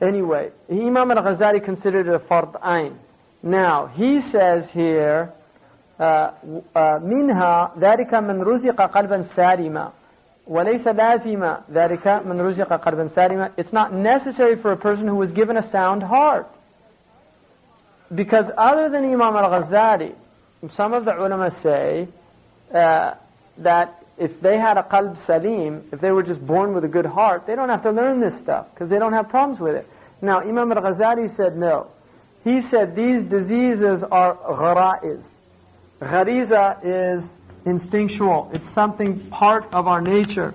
Anyway, Imam al-Ghazali considered it a fard ayn. Now, he says here, منها ذلك من رزق قلبا سالما وليس لازم ذلك من رزق قلبا سالما. It's not necessary for a person who was given a sound heart. Because other than Imam al-Ghazali, some of the ulama say that if they had a qalb salim, if they were just born with a good heart, they don't have to learn this stuff because they don't have problems with it. Now, Imam al-Ghazali said no. He said these diseases are ghara'iz. Ghariza is instinctual. It's something part of our nature.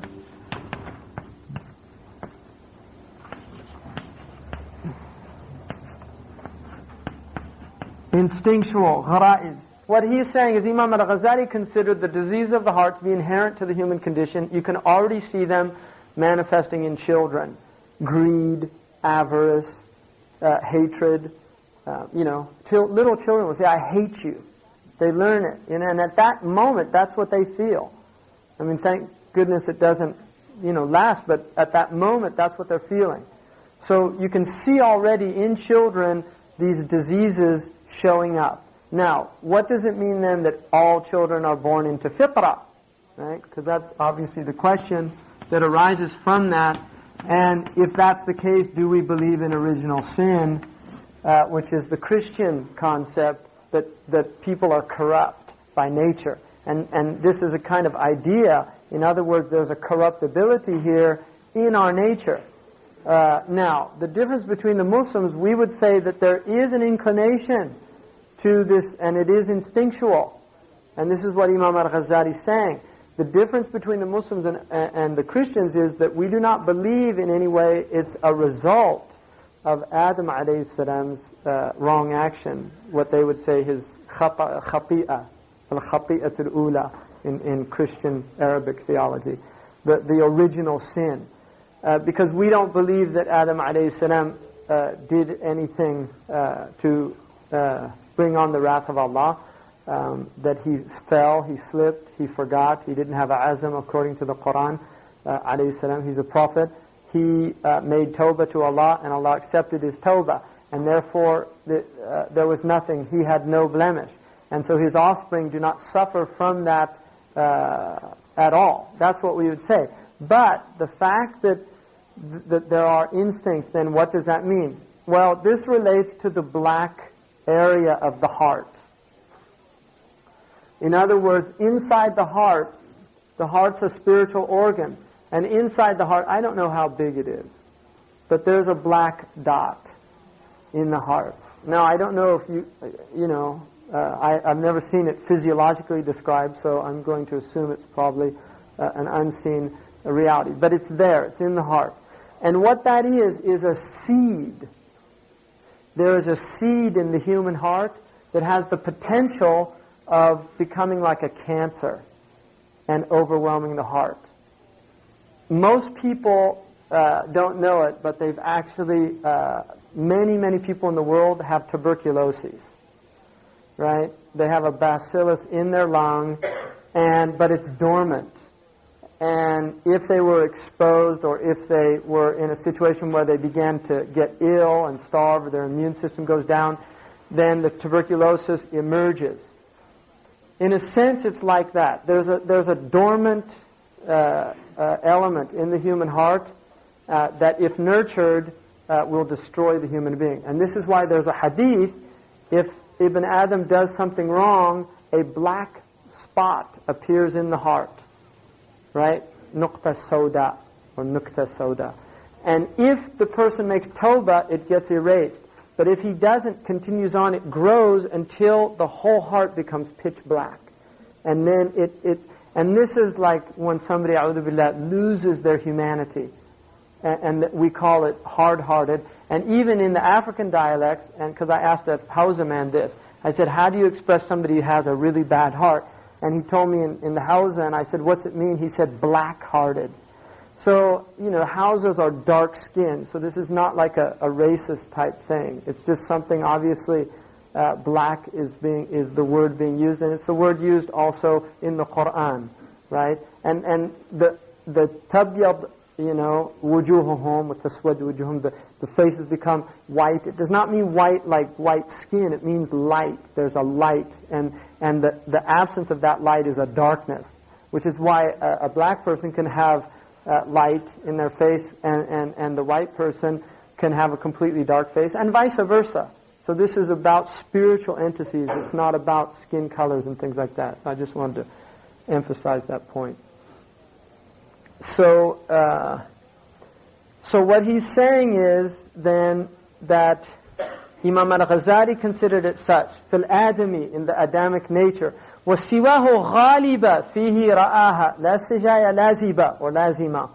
Instinctual, ghara'iz. What he's saying is Imam al-Ghazali considered the disease of the heart to be inherent to the human condition. You can already see them manifesting in children. Greed, avarice, hatred. Little children will say, I hate you. They learn it. And at that moment, that's what they feel. I mean, thank goodness it doesn't, last, but at that moment, that's what they're feeling. So you can see already in children these diseases showing up. Now, what does it mean then that all children are born into fitrah? Right? Because that's obviously the question that arises from that. And if that's the case, do we believe in original sin, which is the Christian concept that people are corrupt by nature? And this is a kind of idea. In other words, there's a corruptibility here in our nature. Now, the difference between the Muslims, we would say that there is an inclination to this, and it is instinctual. And this is what Imam al-Ghazali is saying. The difference between the Muslims and the Christians is that we do not believe in any way it's a result of Adam alayhi salam's wrong action, what they would say his khati'ah, al-khati'at al-ula in Christian Arabic theology, the original sin. Because we don't believe that Adam alayhi salam did anything to bring on the wrath of Allah, that he fell, he slipped, he forgot, he didn't have a azam according to the Quran, alayhi salam, he's a prophet. He made tawbah to Allah and Allah accepted his tawbah, and therefore there was nothing, he had no blemish. And so his offspring do not suffer from that at all. That's what we would say. But the fact that there are instincts, then what does that mean? Well, this relates to the black area of the heart. In other words, inside the heart's a spiritual organ, and inside the heart, I don't know how big it is, but there's a black dot in the heart. Now, I don't know if I've never seen it physiologically described, so I'm going to assume it's probably an unseen reality. But it's there, it's in the heart. And what that is a seed. There is a seed in the human heart that has the potential of becoming like a cancer and overwhelming the heart. Most people don't know it, but they've actually, many people in the world have tuberculosis, right? They have a bacillus in their lung, but it's dormant. And if they were exposed or if they were in a situation where they began to get ill and starve or their immune system goes down, then the tuberculosis emerges. In a sense, it's like that. There's a dormant element in the human heart that, if nurtured, will destroy the human being. And this is why there's a hadith, if Ibn Adam does something wrong, a black spot appears in the heart. Right? Nuqta soda or nukta soda. And if the person makes tawbah, it gets erased. But if he doesn't, continues on, it grows until the whole heart becomes pitch black. And then and this is like when somebody, a'udhu billah, loses their humanity. And we call it hard-hearted. And even in the African dialects, and because I asked a Hausa man this, I said, how do you express somebody who has a really bad heart? And he told me in the Hausa, and I said, what's it mean? He said, black-hearted. So, Hausas are dark-skinned, so this is not like a racist type thing. It's just something, obviously, black is the word being used, and it's the word used also in the Quran, right? And the tabyad wujuhuhum wa taswad wujuhum, the faces become white. It does not mean white like white skin. It means light. There's a light, and the absence of that light is a darkness, which is why a black person can have light in their face, and the white person can have a completely dark face, and vice versa. So this is about spiritual entities. It's not about skin colors and things like that. I just wanted to emphasize that point. So what he's saying is then that Imam al-Ghazali considered it such, fil adami, in the Adamic nature, وَسِوَاهُ غَالِبَ فِيهِ رَآهَا لَا سِجَايَ لَازِبَ or لَازِمَ.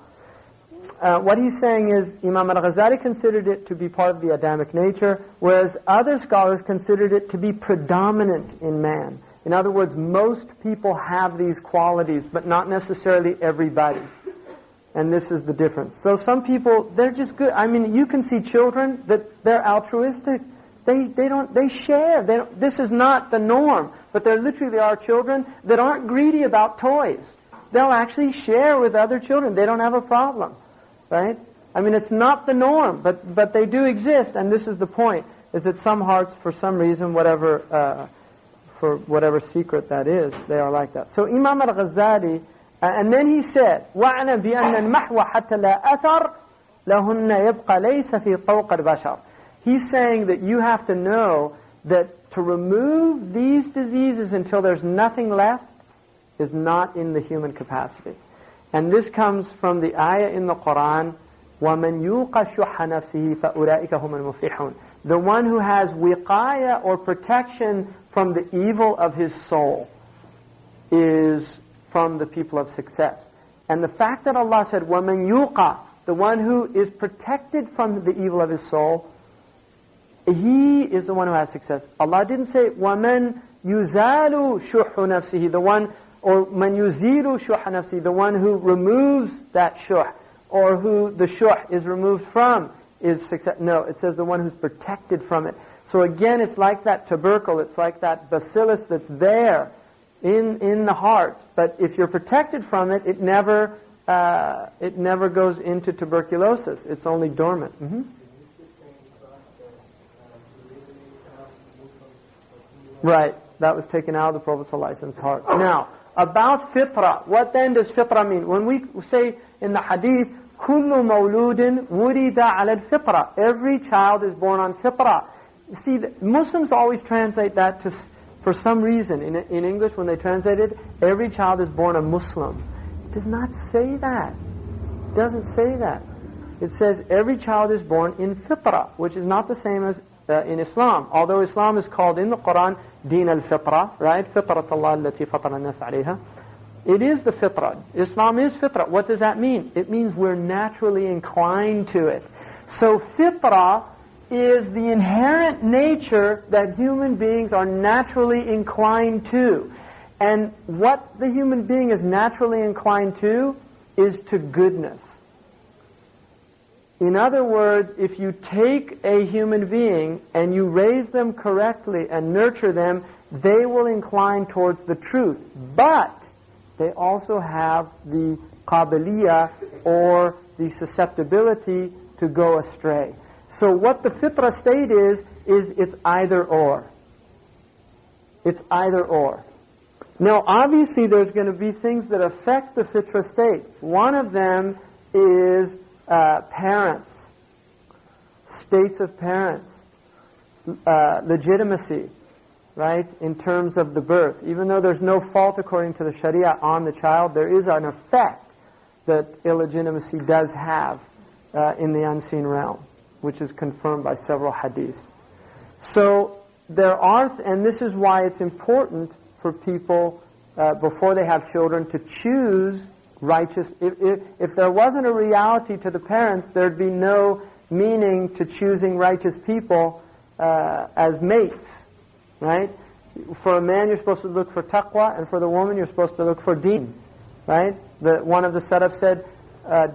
What he's saying is Imam al-Ghazali considered it to be part of the Adamic nature, whereas other scholars considered it to be predominant in man. In other words, most people have these qualities, but not necessarily everybody. And this is the difference. So some people, they're just good. I mean, you can see children that they're altruistic. They share. This is not the norm, but there literally are children that aren't greedy about toys. They'll actually share with other children. They don't have a problem. Right? I mean, it's not the norm, but they do exist, and this is the point, is that some hearts, for some reason, for whatever secret that is, they are like that. So Imam al-Ghazali, and then he said, وَعْنَ بِأَنَّ الْمَحْوَ حَتَّى لَا أَثَرْ لَهُنَّ يَبْقَى لَيْسَ فِي طَوْقَ الْبَشَرِ. He's saying that you have to know that to remove these diseases until there's nothing left is not in the human capacity. And this comes from the ayah in the Quran, وَمَنْ يُوقَ شُحَّ نَفْسِهِ فَأُولَٰئِكَ هُمُ الْمُفْلِحُونَ. The one who has wiqaya or protection from the evil of his soul is from the people of success. And the fact that Allah said, وَمَنْ يُوقَ, the one who is protected from the evil of his soul, he is the one who has success. Allah didn't say, وَمَنْ يُزَالُ شُحُّ نَفْسِهِ, the one, or man yuzilu shuh nafsi, the one who removes that shuh, or who the shuh is removed from, is success. No, it says the one who's protected from it. So again, it's like that tubercle, it's like that bacillus that's there in the heart. But if you're protected from it, it never goes into tuberculosis. It's only dormant. Mm-hmm. Right, that was taken out of the Prophet's heart. Now, about fitra, what then does fitra mean? When we say in the hadith, كُلُّ مَوْلُودٍ وُلِدَ عَلَى الْفِطْرَةِ, every child is born on fitra. You see, the Muslims always translate that for some reason. In English, when they translate it, every child is born a Muslim. It does not say that. It doesn't say that. It says every child is born in fitra, which is not the same as in Islam. Although Islam is called in the Quran Deen al-Fitra, right? Fitrat Allah allati fatara an-nas alayha. It is the fitra. Islam is fitra. What does that mean? It means we're naturally inclined to it. So fitra is the inherent nature that human beings are naturally inclined to. And what the human being is naturally inclined to is to goodness. In other words, if you take a human being and you raise them correctly and nurture them, they will incline towards the truth. But they also have the qabiliyah, or the susceptibility to go astray. So what the fitra state is it's either or. It's either or. Now obviously there's going to be things that affect the fitra state. One of them is parents, states of parents, legitimacy, right, in terms of the birth. Even though there's no fault according to the Sharia on the child, there is an effect that illegitimacy does have in the unseen realm, which is confirmed by several hadiths. So there are, and this is why it's important for people before they have children to choose righteous. If there wasn't a reality to the parents, there'd be no meaning to choosing righteous people as mates, right? For a man, you're supposed to look for taqwa, and for the woman, you're supposed to look for deen, right? One of the salaf said,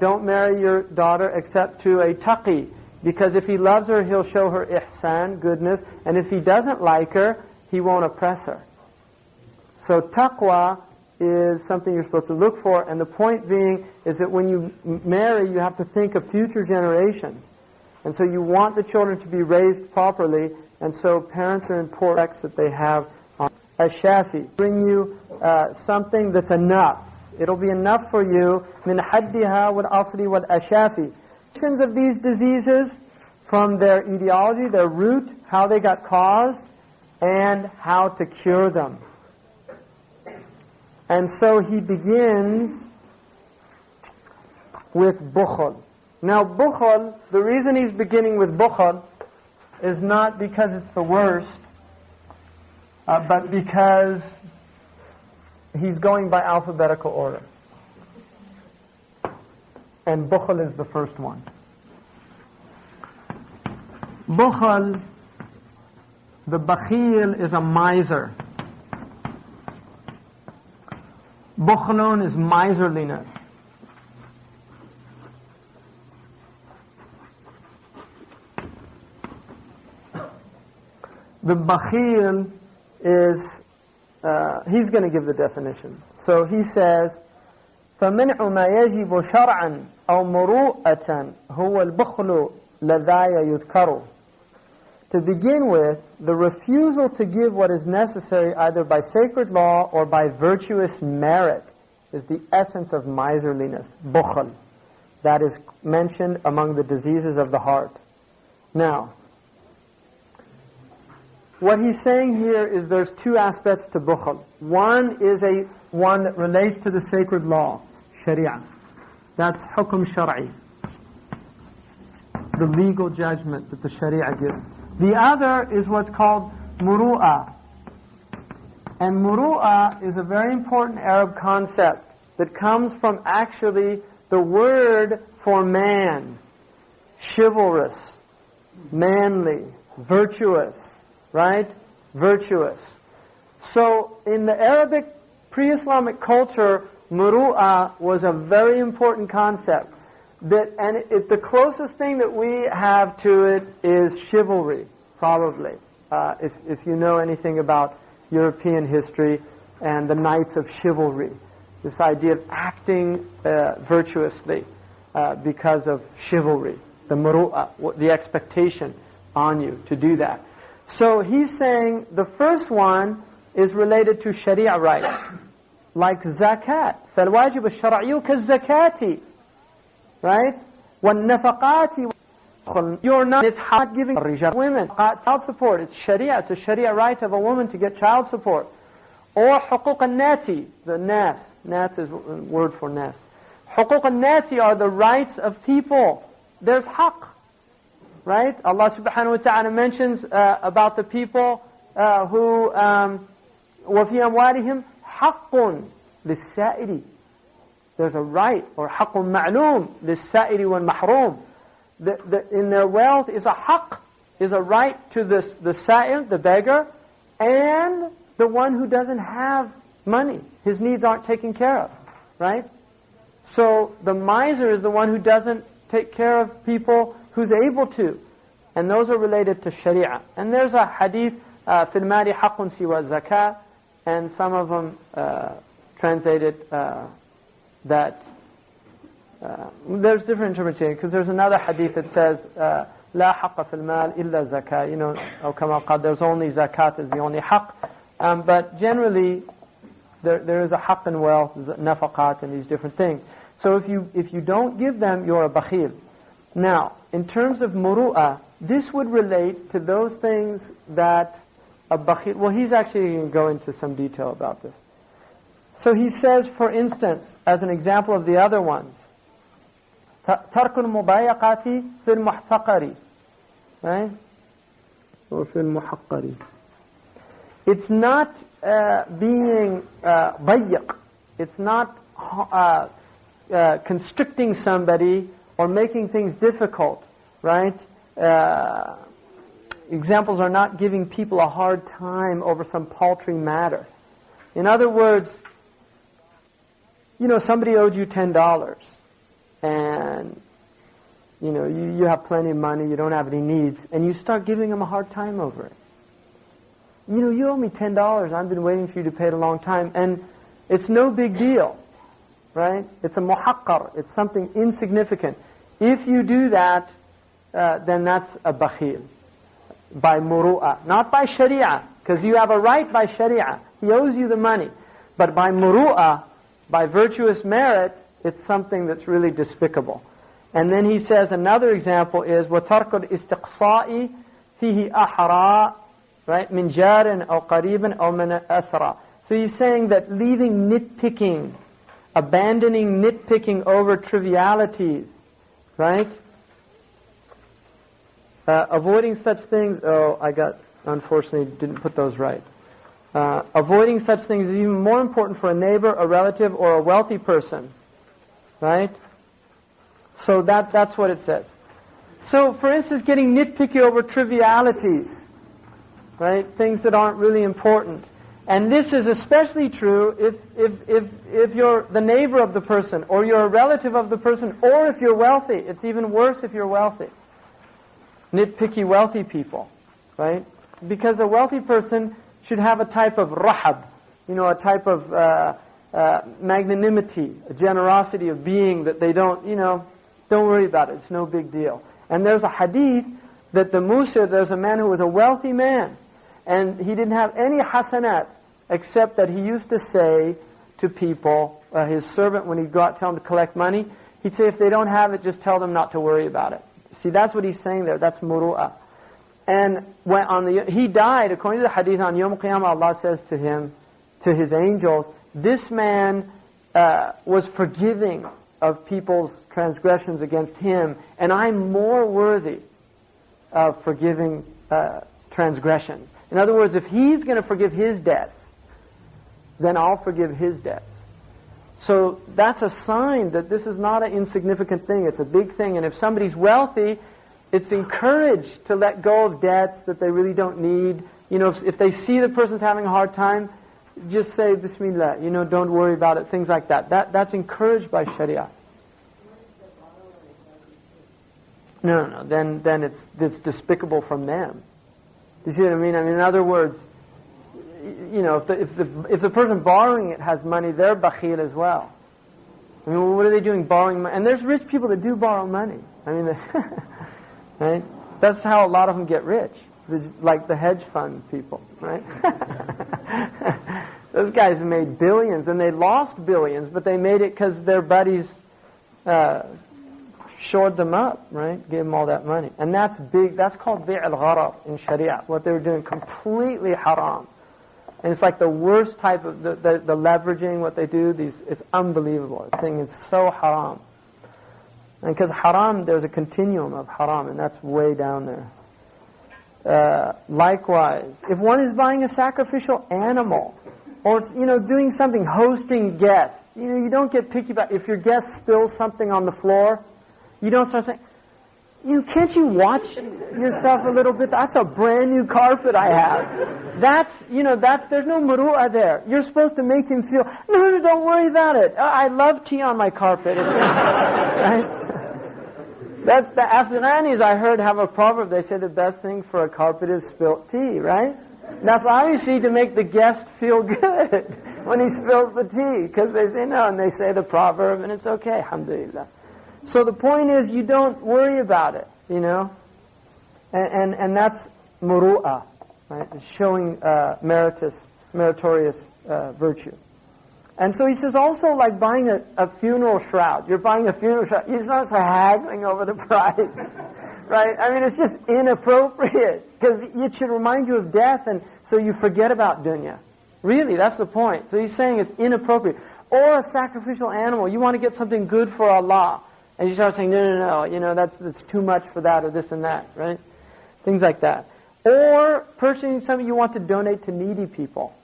don't marry your daughter except to a taqi, because if he loves her, he'll show her ihsan, goodness, and if he doesn't like her, he won't oppress her. So taqwa is something you're supposed to look for, and the point being is that when you marry, you have to think of future generations. And so you want the children to be raised properly, and so parents are important that they have a shafi. Bring you something that's enough. It'll be enough for you. Min haddiha wal asli wal ashafi. Of these diseases from their etiology, their root, how they got caused, and how to cure them. And so he begins with bukhul. Now bukhul, the reason he's beginning with bukhul is not because it's the worst, but because he's going by alphabetical order. And bukhul is the first one. Bukhul, the bakhil is a miser. Bukhlun is miserliness. The bakhil is, he's going to give the definition. So he says, فَمِنْعُ مَا يَجِبُ شَرْعًا أَوْ مُرُوءَةً هُوَ الْبُخْلُ لَذَايَ يُذْكَرُ. To begin with, the refusal to give what is necessary either by sacred law or by virtuous merit is the essence of miserliness, bukhl. That is mentioned among the diseases of the heart. Now, what he's saying here is there's two aspects to bukhl. One is one that relates to the sacred law, sharia. That's hukum shar'i, the legal judgment that the sharia gives. The other is what's called muru'ah. And muru'ah is a very important Arab concept that comes from actually the word for man. Chivalrous, manly, virtuous, right? Virtuous. So in the Arabic pre-Islamic culture, muru'ah was a very important concept. The closest thing that we have to it is chivalry, probably. If you know anything about European history and the knights of chivalry, this idea of acting virtuously because of chivalry, the muru'ah, the expectation on you to do that. So he's saying the first one is related to sharia rights, like zakat. فَالْوَاجِبُ الشَّرْعِيُّ كَالزَّكَاةِ. Right? وَالنَّفَقَاتِ. You're not, it's not giving women child support. It's sharia. It's a sharia right of a woman to get child support. Or حقوق الناس, the nas. Nas is a word for nas. حقوق الناس are the rights of people. There's haqq. Right? Allah subhanahu wa ta'ala mentions about the people who وَفِي أَمْوَالِهِمْ حَقٌّ لِلسَّائِلِ. There's a right, or حَقٌّ مَعْلُومٌ لِلسَّائِلِ وَالْمَحْرُومِ. In their wealth is a haqq, is a right to the sa'il, the beggar, and the one who doesn't have money. His needs aren't taken care of. Right? So the miser is the one who doesn't take care of people who's able to. And those are related to sharia. And there's a hadith, فِي الْمَالِ حَقٌّ سِوَى الزَّكَاةِ, and some of them translated that there's different interpretations, because there's another hadith that says لا حق في المال إلا زكاة, you know, أو كما قال, there's only zakat is the only haqq, but generally there is a haqq in wealth, nafaqat, and these different things. So if you don't give them, you're a bakhil. Now, in terms of muru'ah, this would relate to those things that a bakhil, well, he's actually going to go into some detail about this. So he says, for instance, as an example of the other ones, تَرْكُ الْمُبَايَقَاتِ فِي الْمُحْتَقَرِ, right? Or فِي الْمُحَقَّرِ. It's not being ضيق. It's not constricting somebody or making things difficult, right? Examples are not giving people a hard time over some paltry matter. In other words, you know, somebody owed you $10, and you know, you have plenty of money, you don't have any needs, and you start giving them a hard time over it. You know, you owe me $10, I've been waiting for you to pay it a long time, and It's no big deal, right? It's a muhaqqar. It's something insignificant. If you do that, then that's a bakhil. By muru'ah. Not by sharia, because you have a right by sharia. He owes you the money. But by muru'ah, by virtuous merit, it's something that's really despicable. And then he says another example is وَتَرْكُ الْإِسْتِقْصَاءِ فِيهِ أَحْرَى, right? مِنْ جَارٍ أَوْ قَرِيبٍ أَوْ مِنْ أَثْرَى. So he's saying that leaving nitpicking, abandoning nitpicking over trivialities, right? Avoiding such things, unfortunately didn't put those right. Avoiding such things is even more important for a neighbor, a relative, or a wealthy person, right? So that's what it says. So, for instance, getting nitpicky over trivialities, right? Things that aren't really important. And this is especially true if you're the neighbor of the person, or you're a relative of the person, or if you're wealthy. It's even worse if you're wealthy. Nitpicky wealthy people, right? Because a wealthy person should have a type of rahab, a type of magnanimity, a generosity of being that they don't worry about it. It's no big deal. And there's a hadith that there's a man who was a wealthy man, and he didn't have any hasanat, except that he used to say to people, his servant, when he'd go out, tell them to collect money, he'd say, if they don't have it, just tell them not to worry about it. See, that's what he's saying there. That's muru'ah. And he died, according to the hadith, on Yom Qiyamah, Allah says to him, to his angels, this man was forgiving of people's transgressions against him, and I'm more worthy of forgiving transgressions. In other words, if he's going to forgive his debts, then I'll forgive his debts. So that's a sign that this is not an insignificant thing. It's a big thing. And if somebody's wealthy, it's encouraged to let go of debts that they really don't need. If they see the person's having a hard time, just say Bismillah. Don't worry about it. Things like that. That's encouraged by Sharia. No. Then it's despicable from them. You see what I mean? In other words, if the person borrowing it has money, they're bakhil as well. What are they doing borrowing money? And there's rich people that do borrow money. Right? That's how a lot of them get rich. Like the hedge fund people, right? Those guys made billions, and they lost billions, but they made it because their buddies shored them up, right? Gave them all that money. And that's big. That's called bi' al-gharar in Sharia. What they were doing, completely haram. And it's like the worst type of the leveraging, what they do. It's unbelievable. The thing is so haram. And because haram, there's a continuum of haram, and that's way down there. Likewise, if one is buying a sacrificial animal, or doing something, hosting guests, you don't get picky about if your guest spills something on the floor. You don't start saying, can't you watch yourself a little bit? That's a brand new carpet I have. There's no muru'ah there. You're supposed to make him feel, no, don't worry about it. I love tea on my carpet. Right? That's the Afghanis, I heard, have a proverb. They say the best thing for a carpet is spilt tea, right? And that's obviously to make the guest feel good when he spills the tea, because they say no, and they say the proverb, and it's okay, alhamdulillah. So the point is, you don't worry about it, and that's muru'ah, right? It's showing meritorious virtue. And so he says also, like buying a funeral shroud. You're buying a funeral shroud. You're not haggling over the price, right? It's just inappropriate, because it should remind you of death, and so you forget about dunya. Really, that's the point. So he's saying it's inappropriate. Or a sacrificial animal. You want to get something good for Allah. And you start saying, no, that's too much for that or this and that, right? Things like that. Or purchasing something you want to donate to needy people,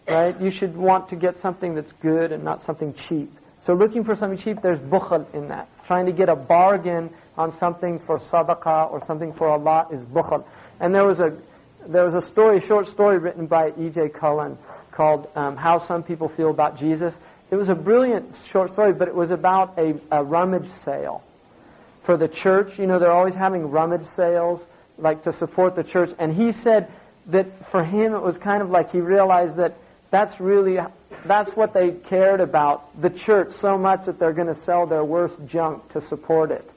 right? You should want to get something that's good and not something cheap. So looking for something cheap, there's bukhl in that. Trying to get a bargain on something for sadaqah or something for Allah is bukhl. And there was a short story written by E.J. Cullen called How Some People Feel About Jesus. It was a brilliant short story, but it was about a rummage sale for the church. They're always having rummage sales, like to support the church. And he said that for him it was kind of like he realized that that's really that's what they cared about, the church, so much that they're going to sell their worst junk to support it.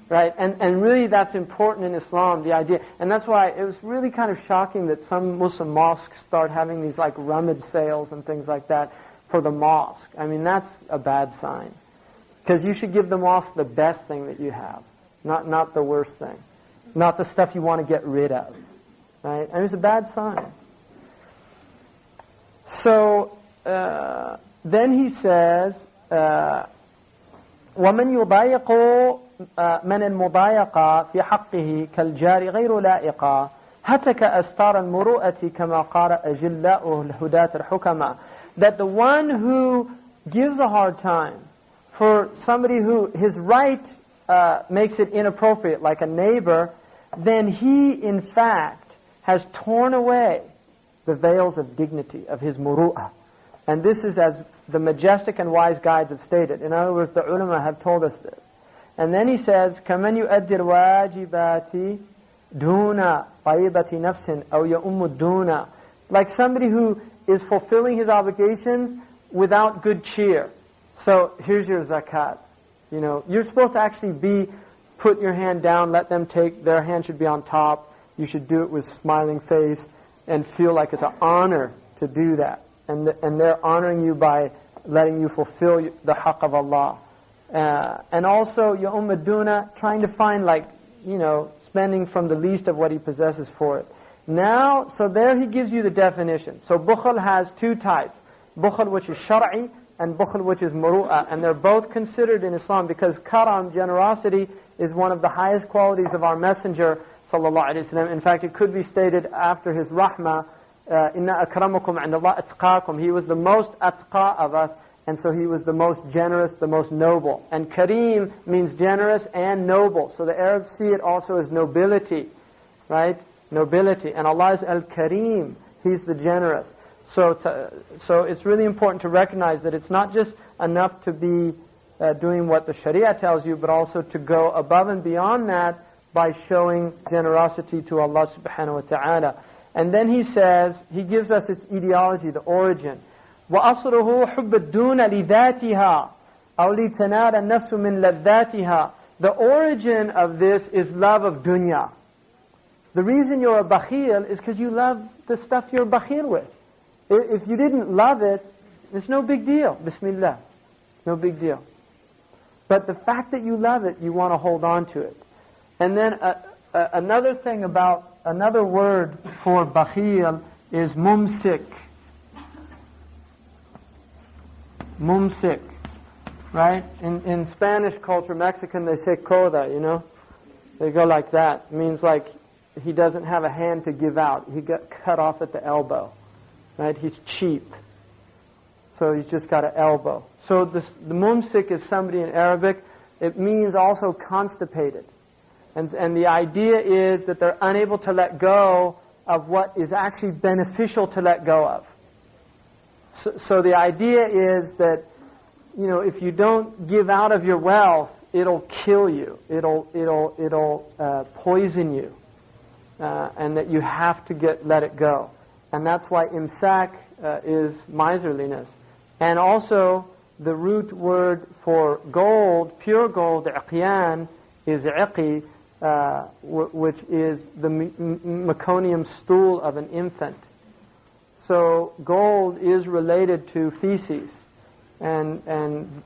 Right? And really that's important in Islam, the idea. And that's why it was really kind of shocking that some Muslim mosques start having these like rummage sales and things like that for the mosque. I mean, that's a bad sign. Because you should give the mosque the best thing that you have, not the worst thing. Not the stuff you want to get rid of. Right? I mean, it's a bad sign. So, then he says, وَمَنْ يُضَايِقُ من المضايقة في حقه كالجار غير لائقة هتك أستار المروءة كما قال أجلاء الهداة الحكماء. That the one who gives a hard time for somebody who his right makes it inappropriate, like a neighbor, then he in fact has torn away the veils of dignity of his muru'ah. And this is as the majestic and wise guides have stated. In other words, the ulama have told us this. And then he says, كَمَنْ يُؤَدِّ الْوَاجِبَاتِ دُونَ طَيِّبَةِ نَفْسٍ أَوْ يَؤُمُّ الدُّونَ. Like somebody who is fulfilling his obligations without good cheer. So here's your zakat. You know, you're supposed to actually put your hand down, let them take, their hand should be on top. You should do it with smiling face and feel like it's an honor to do that. And they're honoring you by letting you fulfill the haqq of Allah. And also, Ya'um Aduna, trying to find spending from the least of what he possesses for it. Now, so there he gives you the definition. So bukhl has two types. Bukhl which is shar'i and bukhl which is muru'ah. And they're both considered in Islam because karam, generosity, is one of the highest qualities of our Messenger sallallahu alaihi wasallam. In fact, it could be stated after his rahmah, inna akramakum 'inda Allah atqakum. He was the most atqa of us. And so he was the most generous, the most noble. And Kareem means generous and noble. So the Arabs see it also as nobility, right? Nobility. And Allah is Al-Kareem. He's the generous. So it's really important to recognize that it's not just enough to be doing what the Sharia tells you, but also to go above and beyond that by showing generosity to Allah subhanahu wa ta'ala. And then he says, he gives us its etiology, the origin. وَأَصْرُهُ حُبَّ الدُّونَ لِذَاتِهَا أَوْ لِتَنَالَ النَّفْسُ مِنْ لَذَّاتِهَا. The origin of this is love of dunya. The reason you're a bakhil is because you love the stuff you're bakhil with. If you didn't love it, it's no big deal. Bismillah. No big deal. But the fact that you love it, you want to hold on to it. And then another thing about, another word for bakhil is mumsik. Mumsik, right? In Spanish culture, Mexican, they say coda, you know? They go like that. It means like he doesn't have a hand to give out. He got cut off at the elbow, right? He's cheap. So he's just got an elbow. So the mumsik is somebody in Arabic. It means also constipated. And the idea is that they're unable to let go of what is actually beneficial to let go of. So the idea is that, if you don't give out of your wealth, it'll kill you. It'll poison you. And that you have to let it go. And that's why imsak is miserliness. And also, the root word for gold, pure gold, iqyan, is iqi, which is the meconium stool of an infant. So gold is related to feces, and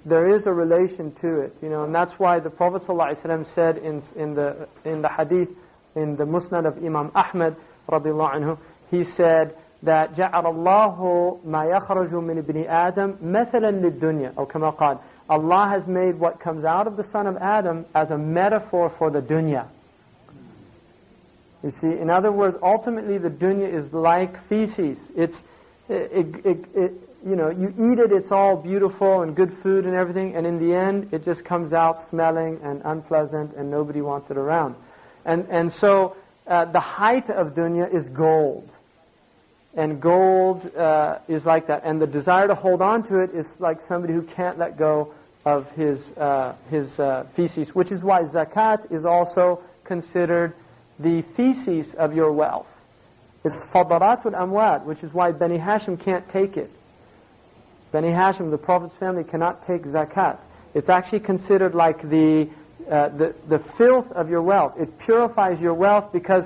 there is a relation to it, and that's why the Prophet ﷺ said in the hadith in the Musnad of Imam Ahmad radiallahu anhu, he said that جعل الله ما يخرج من ابن آدم مثلا للدنيا أو كما قال. Allah has made what comes out of the son of Adam as a metaphor for the dunya. You see, in other words, ultimately the dunya is like feces. You eat it, it's all beautiful and good food and everything, and in the end, it just comes out smelling and unpleasant, and nobody wants it around. And so the height of dunya is gold, and gold is like that. And the desire to hold on to it is like somebody who can't let go of his feces, which is why zakat is also considered the feces of your wealth. It's fadaratul amwad, which is why Bani Hashim can't take it. Bani Hashim, the Prophet's family, cannot take zakat. It's actually considered like the filth of your wealth. It purifies your wealth because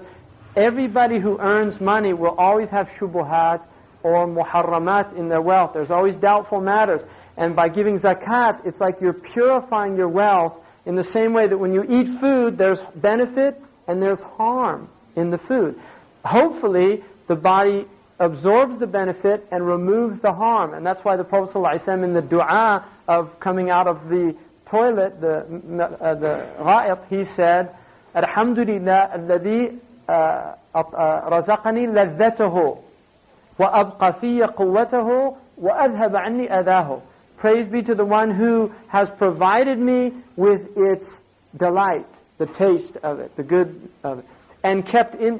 everybody who earns money will always have shubuhat or muharramat in their wealth. There's always doubtful matters. And by giving zakat, it's like you're purifying your wealth in the same way that when you eat food, there's benefit and there's harm in the food. Hopefully, the body absorbs the benefit and removes the harm. And that's why the Prophet ﷺ in the dua of coming out of the toilet, the ghaib, he said, Alhamdulillah alladhi razaqani ladhatahu wa abqa fiyya quwwatahu wa adhhab anni adahu. Praise be to the one who has provided me with its delight, the taste of it, the good of it, and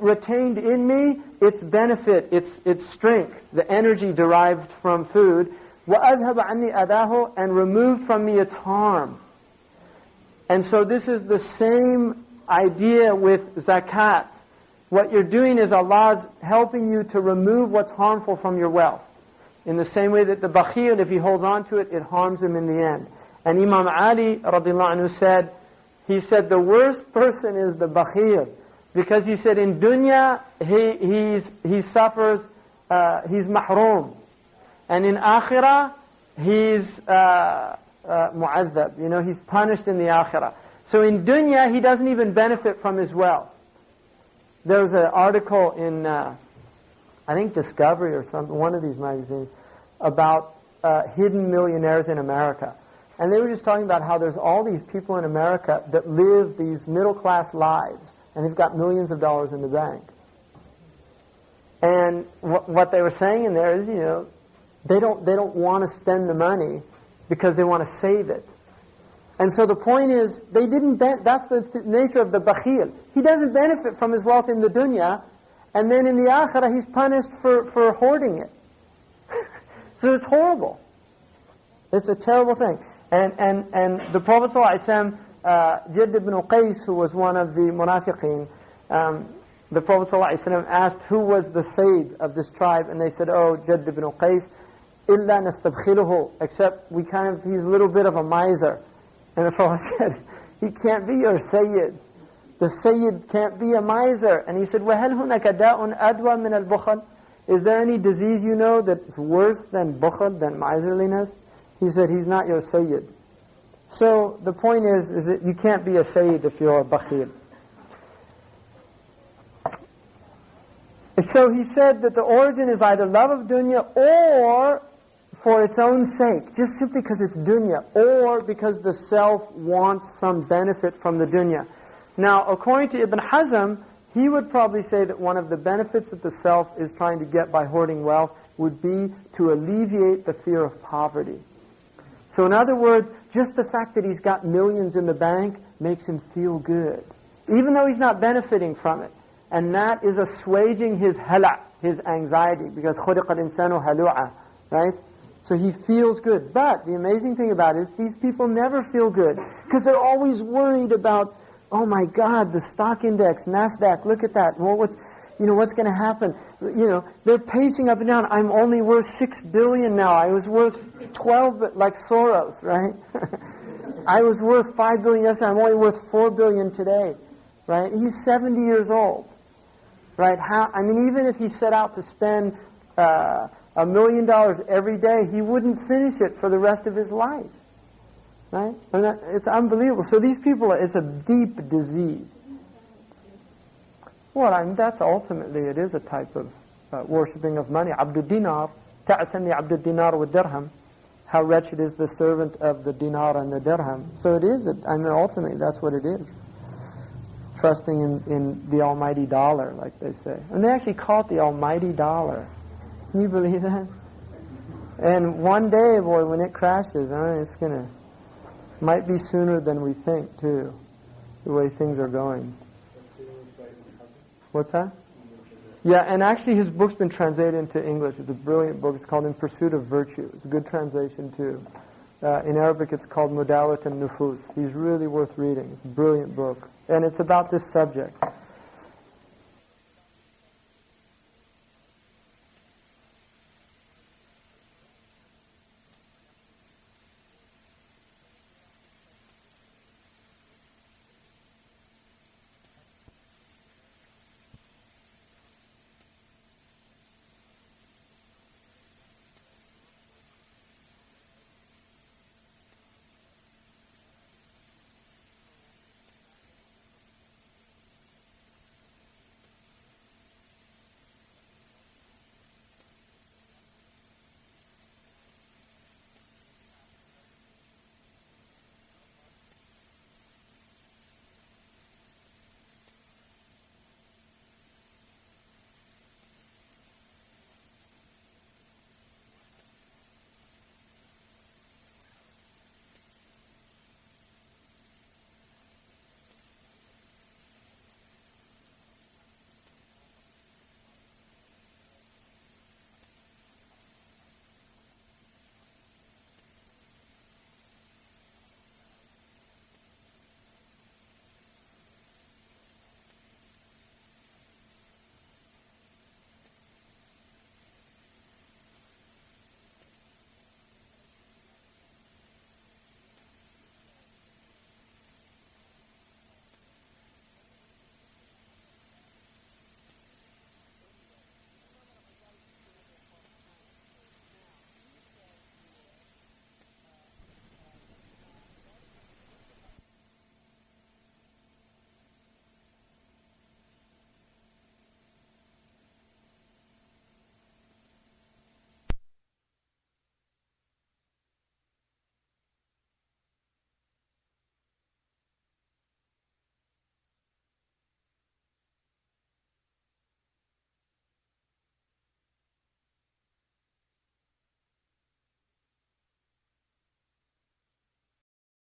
retained in me its benefit, its strength, the energy derived from food, وَأَذْهَبَ عَنِّي أَذَاهُ, and removed from me its harm. And so this is the same idea with zakat. What you're doing is Allah's helping you to remove what's harmful from your wealth. In the same way that the bakhil, if he holds on to it, it harms him in the end. And Imam Ali radiallahu anhu said, the worst person is the bakhil. Because he said in dunya, he suffers, he's mahroom. And in akhirah, he's mu'azzab. He's punished in the akhirah. So in dunya, he doesn't even benefit from his wealth. There was an article in, I think Discovery or one of these magazines, about hidden millionaires in America. And they were just talking about how there's all these people in America that live these middle-class lives. And they've got millions of dollars in the bank. And what they were saying in there is, they don't want to spend the money because they want to save it. And so the point is, that's the nature of the bakhil. He doesn't benefit from his wealth in the dunya, and then in the akhirah he's punished for hoarding it. So it's horrible. It's a terrible thing. And the Prophet ﷺ, Jadd ibn Qais, who was one of the munafiqeen, the Prophet ﷺ asked who was the Sayyid of this tribe, and they said, Jadd ibn Qais, illa nastabkhiluhu, except he's a little bit of a miser. And the Prophet said, he can't be your Sayyid. The Sayyid can't be a miser. And he said, وَهَلْ هُنَكَ دَاءٌ أَدْوَى مِنَ الْبُخَلِ? Is there any disease you know that's worse than bukhl, than miserliness? He said, he's not your Sayyid. So the point is that you can't be a Sayyid if you're a bakhil. So he said that the origin is either love of dunya or for its own sake, just simply because it's dunya, or because the self wants some benefit from the dunya. Now, according to Ibn Hazm, he would probably say that one of the benefits that the self is trying to get by hoarding wealth would be to alleviate the fear of poverty. So in other words, just the fact that he's got millions in the bank makes him feel good, even though he's not benefiting from it. And that is assuaging his hala', his anxiety, because خُلِقَ الْإِنسَانُ هَلُوعًا, right? So he feels good. But the amazing thing about it is these people never feel good, because they're always worried about, oh my God, the stock index, NASDAQ, look at that. Well, what's going to happen? They're pacing up and down. I'm only worth $6 billion now. I was worth 12, like Soros, right? I was worth $5 billion yesterday. I'm only worth $4 billion today, right? He's 70 years old, right? Even if he set out to spend $1 million every day, he wouldn't finish it for the rest of his life. Right? It's unbelievable. So these people, it's a deep disease. Well, that's ultimately, it is a type of worshipping of money. Abdul Dinar, ta'asani Abdul Dinar with dirham. How wretched is the servant of the dinar and the dirham. So it is, ultimately, that's what it is. Trusting in the almighty dollar, like they say. And they actually call it the almighty dollar. Can you believe that? And one day, boy, when it crashes, it's might be sooner than we think, too, the way things are going. What's that? Yeah, and actually his book's been translated into English. It's a brilliant book. It's called In Pursuit of Virtue. It's a good translation, too. In Arabic, it's called Mudalat al-Nufus. He's really worth reading. It's a brilliant book. And it's about this subject.